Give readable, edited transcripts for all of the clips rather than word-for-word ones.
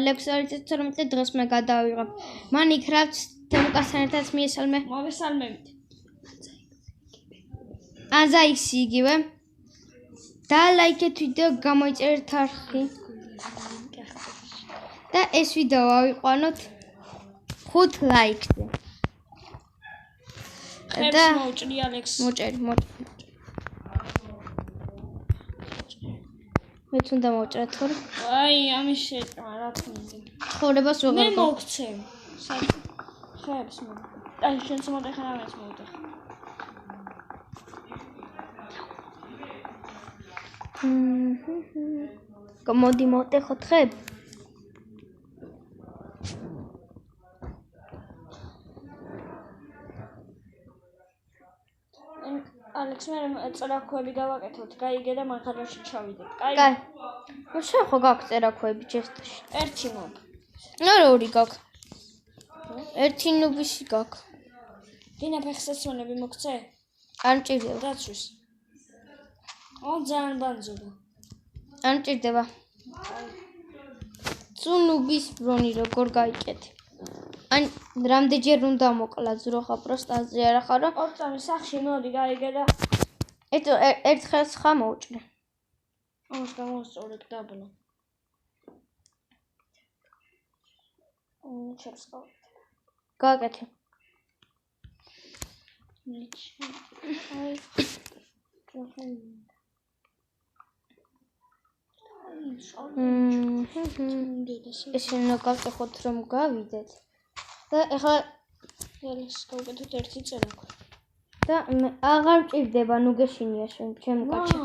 ლექსარიცით დღეს მე გადავიღებ. მან იქრავს თემუკასთან ერთად მიესალმე. მოგესალმებით. ანზაიქსი იგივე. და ლაიქეთ ვიდეო, გამოიწერეთ არხი. და ეს ვიდეო ავიყვანოთ 5 ლაიქზე. ხებს მოუჭრი ალექს. მოჭერი. მეც უნდა მოვჭრათ თორე. აი, ამის შეჭრა რა თქმა. ცხოვრებას მე ვეღარ მოგცე. ხებს მო. აი, შენც მოდეხარ ამას მოვდეხ. გამოდი მოვტეხოთ ხებს. ალექს მე წერაქვები გავაკეთოთ, გაიგე და მანქანაში ჩავიდეთ. კაი. შენ ხო გაქვს წერაქვები ჩესტში? ერთი მოგ. არა ორი გაქვს. ერთი ნუბისი გაქვს. დინა ფეხსაცმელები მოგცე? არ მჭირდება. დაცვის. ძალიან ბანძურა. არ მჭირდება. ცუნუბის ბრონი როგორ გაიკეთე? ან რამდენჯერ უნდა მოკლა ზროხა პროსტაზე არა ხარო? ორწამი სახში მოდი გაიგე და ერთხელ ხა მოვჭრე. ამას გამოსწორებ დაბლა. ჩერსკა. გააკეთე. აი. ესე უნდა გავკეთოთ რომ გავიდეთ. და ეხლა ეს გავკეთოთ ერთი წერაქვი. და აღარ მჭირდება ნუ გეშინია ჩემ კაცი.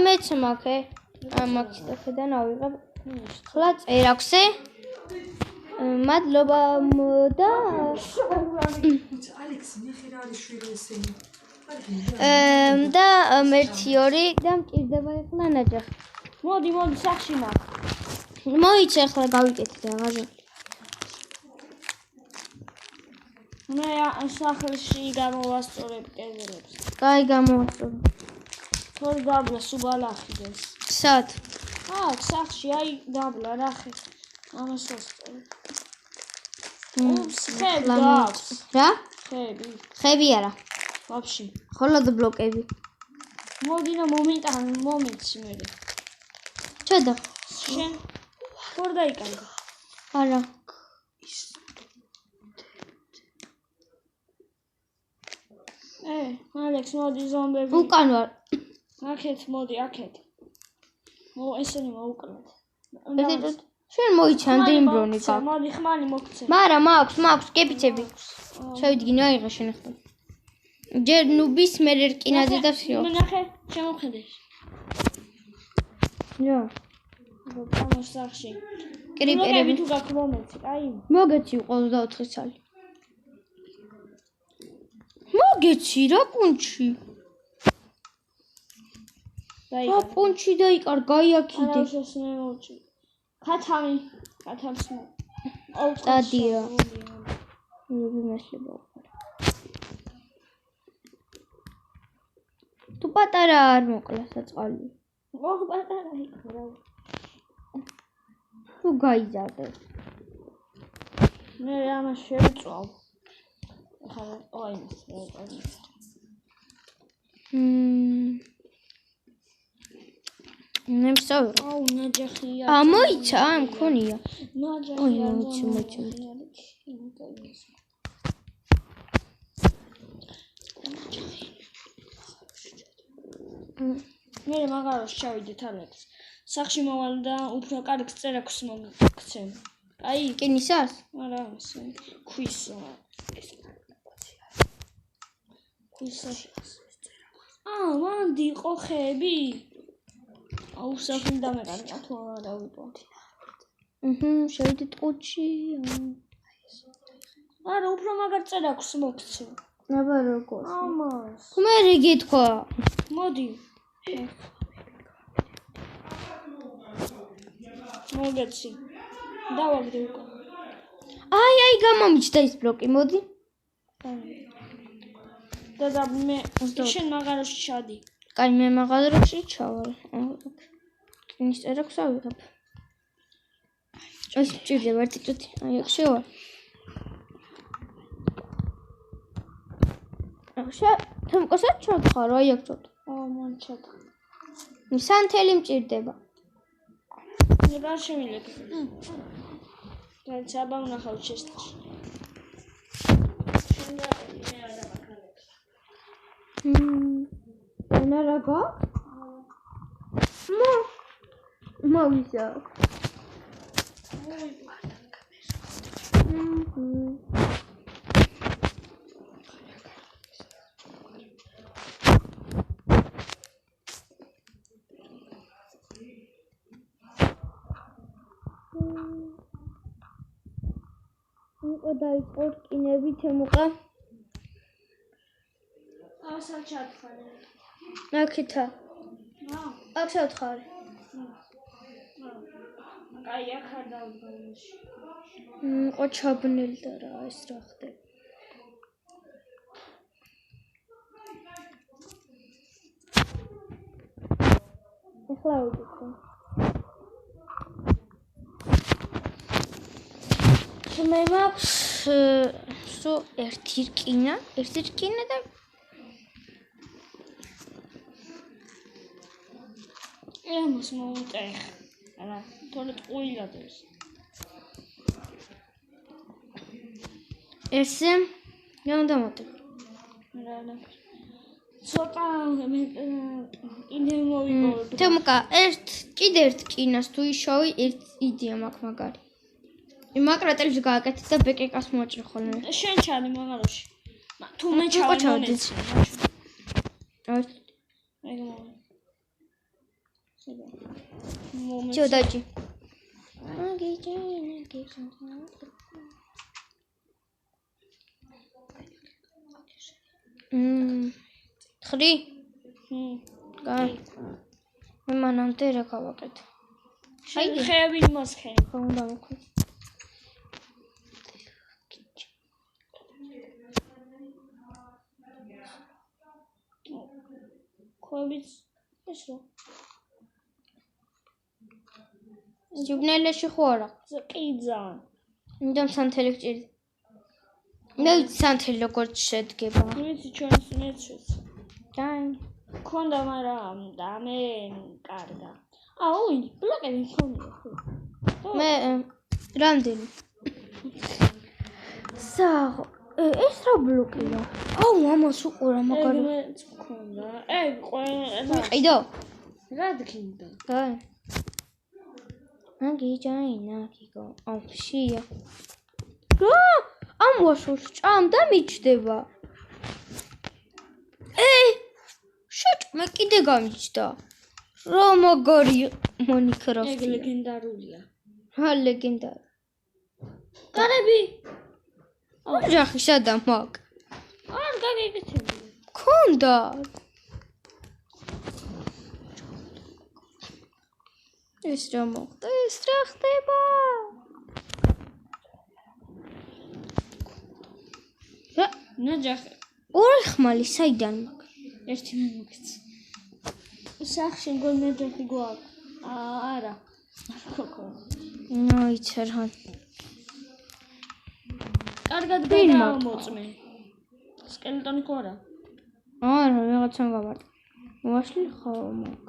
მეც მაქვს მაქვს და ხედან ავიღებ. ხლა წერაქვზე. მადლობა და ალექს ნახე რა არის შვილი ესენი. და მერცი ორი და მჭირდება ეხლა ნაჯახი. მოდი სახში მაქვს. მოიცე ახლა გავიკეთე აღარ. მე სახლში გამოვასწორებ კედლებს. კაი გამოვასწორე. თორე დაბლა სუბალახიდეს. სად? სახლში აი დაბლა ნახე. ამას ვასწორებ. ხები გაქვს. რა? ხები. ხები არა. ვაფშე. ხოლოდ ბლოკები. მოდი და მომიცი მე. ჩადა. შენ ხორ დაიკარგა. არა. ალექს მოდი ზომბები. უკან ვარ. აქეთ მოდი აქეთ. ესენი მოუკლათ. შენ მოიცე ამდენი ბრონი გაქვს. მოდი ხმალი მოგცე. მარა მაქვს კეპიცები. შევიდგინე აიღე შენ ახლა. ჯერ ნუბის მე რკინაძე და всё. მე ნახე შემოხედე. რა? გამოს სახში. კრიპერები თუ გაქვს მომეცი, აი. მოგეცი 24 წელი. მოგეცი რა პუნჩი? რა პუნჩი დაიკარგა აიქიდე. არა შესნე მოჭი. ქათამს მო. სტადია. ნუბი მასლება. თუ პატარა არ მოკლა საწყალი. პატარა იქ რა. თუ გაიზარდე. მე ამას შევწვალ. ახლა აი ეს. ნემსავ. აუ ნაჯახია. მოიცა, მქონია. ნაჯახია. მოიცა. მე მაგაროს ჩავიდეთ ალექს. სახში მოვალ და უფრო კარგს წერაქვს მოგცე. აი, კინისას? არა, ქვის. მანდი იყო ხები. აუ, საფინ დამეკარგა თუ არა ვიყო. შევიდეთ ყუთში. არა, უფრო მაგარ წერაქვს მოგცე. აბა როგორ? ამას. მე რიგი თქვა. მოდი. მოგეცი. დავაგდე უკვე. აი გამომიჩდა ის ბლოკი, მოდი. და მე შენ მაგაროში ჩადი. კაი მე მაგაროში ჩავალ. კინის წერაქვს ავიღებ. ეს ჭირდება ერთი წუთი. აი აქ შევა. ახლა თემკოსაც ჩათხარო, აი აქ ცოტა. მან ჩათა. სანთელი მჭირდება. რა შემილეკე. რაც აბა უნახავ შეშტაში. შენდა მე არა მაგალითად. ენა რა გაქვს? მოვიზა. დაიწყო რკინები თემუკა. ავსა ჩათხარე. აქეთა. აქ შევთხარი. აი აქ არ დავდგომში. ყო ჩაბნელდა რა ეს რა ხდება. ეხლა ვიდიქო. მე მაქვს სულ ერთი რკინა და ემოს მოუტეხ. არა, თორე ტყუილადებს. ესე გამოდამოტებ. რა. ცოტა მე კიდე მოვიგო. თემუკა, კიდე ერთ რკინას თუ იშოვი, ერთ იდეა მაქვს მაგარი. იმაკრატელს გააკეთე და ბეკეკას მოაჭრე ხოლმე. შენ ჩადი მაგაროში. თუ მე ჩავდი. აი ჩოდაჭი. ხრი? კაი. მე მანამდე რა გავაკეთე? შენ ხევი მოსხენი. ხომ უნდა მოხდეს. ხოვიც ეს რა? ჯუბნელში ხო არა? ყიძა. მიდამ სანთელი გჭირდა. მე სანთელი როგორ შედგება? ვიცი ჩვენს მეცეს. კაი. ქონდა მაგრამ და მე კარგა. აუი, ბლოკები მქონდა ხო? მე რამდენი? საღო. ეს რა ბლოკია? აუ, ამას უყურა მაგარი. მეც მქონდა. ყველა ყიდო? რა დქინდა? კაი. აგიჯაინა გიგო. ოფშია. რა? ამ ვაშოს ჭამდა მიჩდება. მე კიდე გამიჩდა. რა მაგარი მონიკროფტი. ეგ ლეგენდარულია. რა ლეგენდარი. კარები. ოჯახი სადა მაგ. არ გაგეკეთებია. ქონდა. ეს რა მოხდა? ეს რა ხდება? რა? ნაჯახი. ორი ხმალი საიდან მაგ? ერთი მომიქცი. სახში მგონი ნაჯახი გვაქვს. არა. ქოკო. ნოიცერჰან. კარგად გადამოწმე. სკელეტონი ხო არა? არა, რაღაცა გამარტა. ვაშლი ხო მაგ.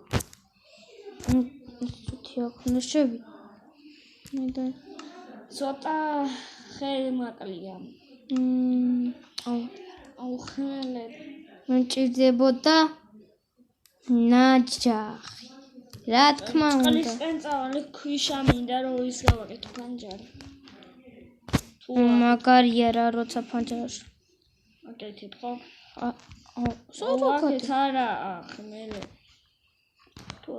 ცოტა ხნაშები. მე ცოტა ხელმაკლია. აუ ხელები. მე ჭირდებოდა ნაჯახი. რა თქმა უნდა. წყლისკენ წავალი ქვიშა მინდა რომ ის გავაკეთო ფანჯარი. მაგარია რა როცა ფანჯარაში. აკეთებ ხო? სულ არა, ხმელე.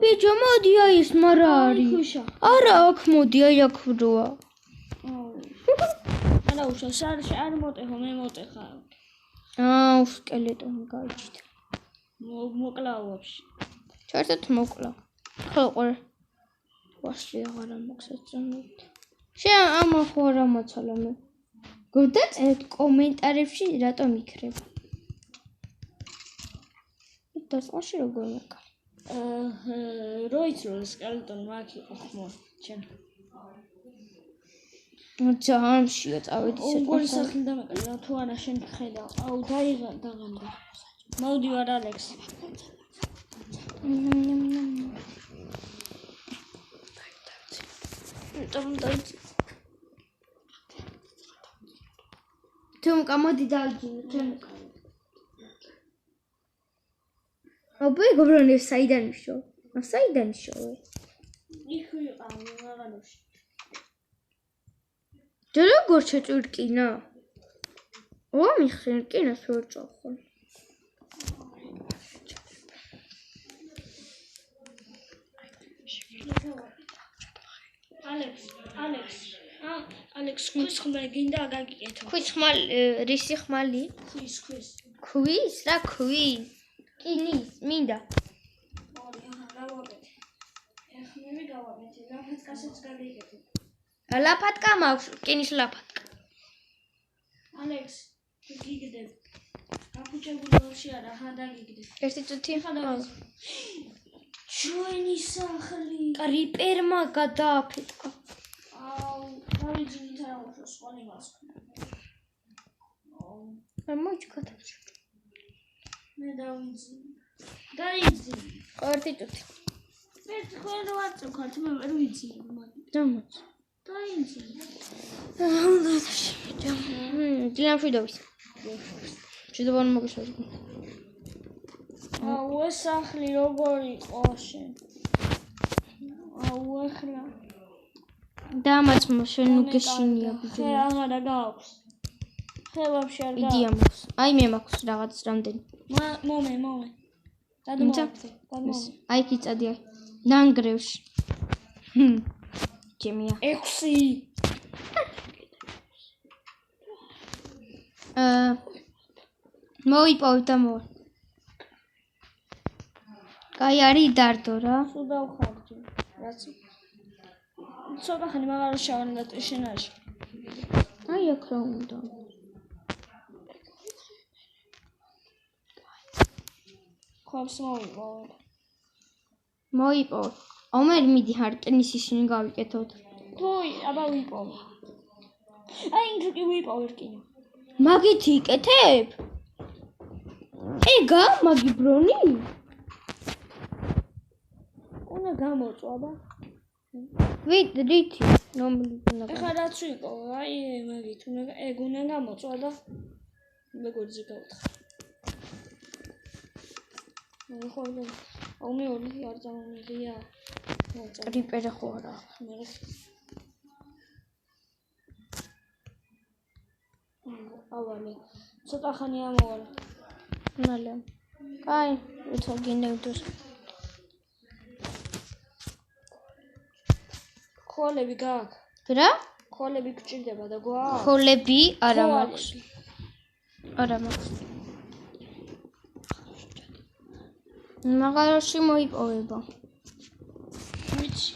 ბიჭო მოდი აი ეს მარა არის. არა აქ მოდი აი აქ ვროა. არა უშო არ მოტეხო მე მოტეხა. სკელეტონი გაიჭდა. მოკლავ ვაფშე. ჩართოთ მოკლა. ხო ყურე. ვაშლი აღარა მოგსაწონოთ. შენ ამ ხო რა მოცალა მე. გოდაწერეთ კომენტარებში რატომ იქრება. დასვაში როგორ მეკა. როიც რო სკელეტონი მაგ იყო ხმო. ჩენ. ძალიან შია წავედი უგორი სახლი დამეკლა თუ არა შენ ხედავ. აუ დაღამდა. მოვდივარ ალექს. თუმკა მოდი დავიჯინო თუმკა. აბა გობრონი საიდან ისო? საიდან ისო? იქ ვიყავ მაღალოში. და როგორ შეჭურკინა? მიხსენკინას ვერ ჭოხო. ალექს ქვის ხმალი გინდა გაგიკეთო. ქვის ხმალი, რისი ხმალი? ქვის. ქვის? რა ქვის? კინის, მინდა. ეხმები გავაკეთე. ლაფატკასაც გაგიკეთე. ლაფატკა მაქვს, კინის ლაფატკა. ალექს, გიგდებ. გაფუჭებულში არა, დაგიგდებ. ერთი წუთი. ჩვენი სახლი. კრიპერმა გადააფეთქა. აუ, დავიძინით რა უშოს ყოლი მას. მოიჩქოთ. მე დავიძინე. დაიძინე. ერთი წუთი. მე თქვენ რო აწუხართ, მე ვერ ვიცინე მაგ. დამოც. დაიძინე. დილამშვიდობის. მშვიდობა მოგესალმებით. აუ, ეს სახლი როგორი იყო შენ? აუ, ახლა დამაც შენ უგეშინია ხე ბიჭო. აღარა გაქვს. ხე ვაფშე არ გაქვს. იდეა მაქვს. აი მე მაქვს რაღაც რამდენი. მომე. დადმოვაქცე. აი კი წადი აი. ნანგრევში. ჩემია. 6. მოიპოვე და მოვა. კაი არის დარდო რა. სულ დავხარჯე. რაც ცოტა ხანი მაგარ შავენ და შენაში. აი აქ რა უნდა. ხობს მოვიპოვე. მოიპოვე. ომერ მიდი ჰარკენის ისინი გავიკეთოთ. თუი, აბა ვიპოვე. აი ინტრიკი ვიპოვე რკინო. მაგითი იკეთებ? ეგა მაგი ბრონი? უნდა გამოწვა აბა. რითი? რომელი? ეხლა რაც ვიპოვე, აი მაგით უნდა ეგ უნდა გამოწვა და მეგოძი გავთხარ. ხო, ორი არ წამომიღია. კრიპერი ხო არა. ავალი. ცოტა ხანი ამოვალ. მალე. კაი, უცხო გინდოს. ხოლები გაქვს. რა? ხოლები გჭირდება და გვაქვს. ხოლები არა მაქვს. არა მაქვს. მაგალში მოიპოვება. ვიცი.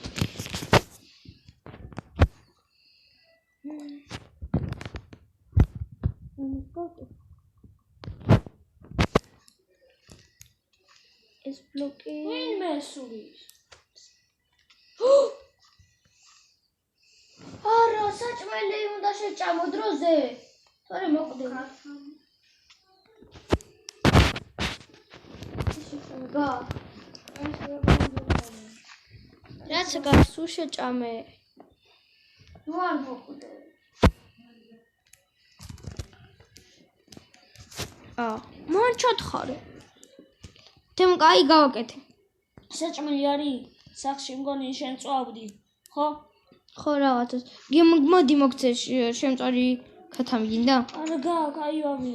ეს ბლოკი. ვინ მესურის? არა, საჭმელი უნდა შეჭამო დროზე. თორე მოკვდე. გა. რაც გასულ შეჭამე. ნუ არ მოკვდე. მან ჩათხარე. თემ კაი გავაკეთე. საჭმელი არის? სახში მგონი შენ წვავდი, ხო? ხო რაღაცას. მოდი მოგცე შემწარი ქათამი გინდა? არა გაქვს, აი ვამი.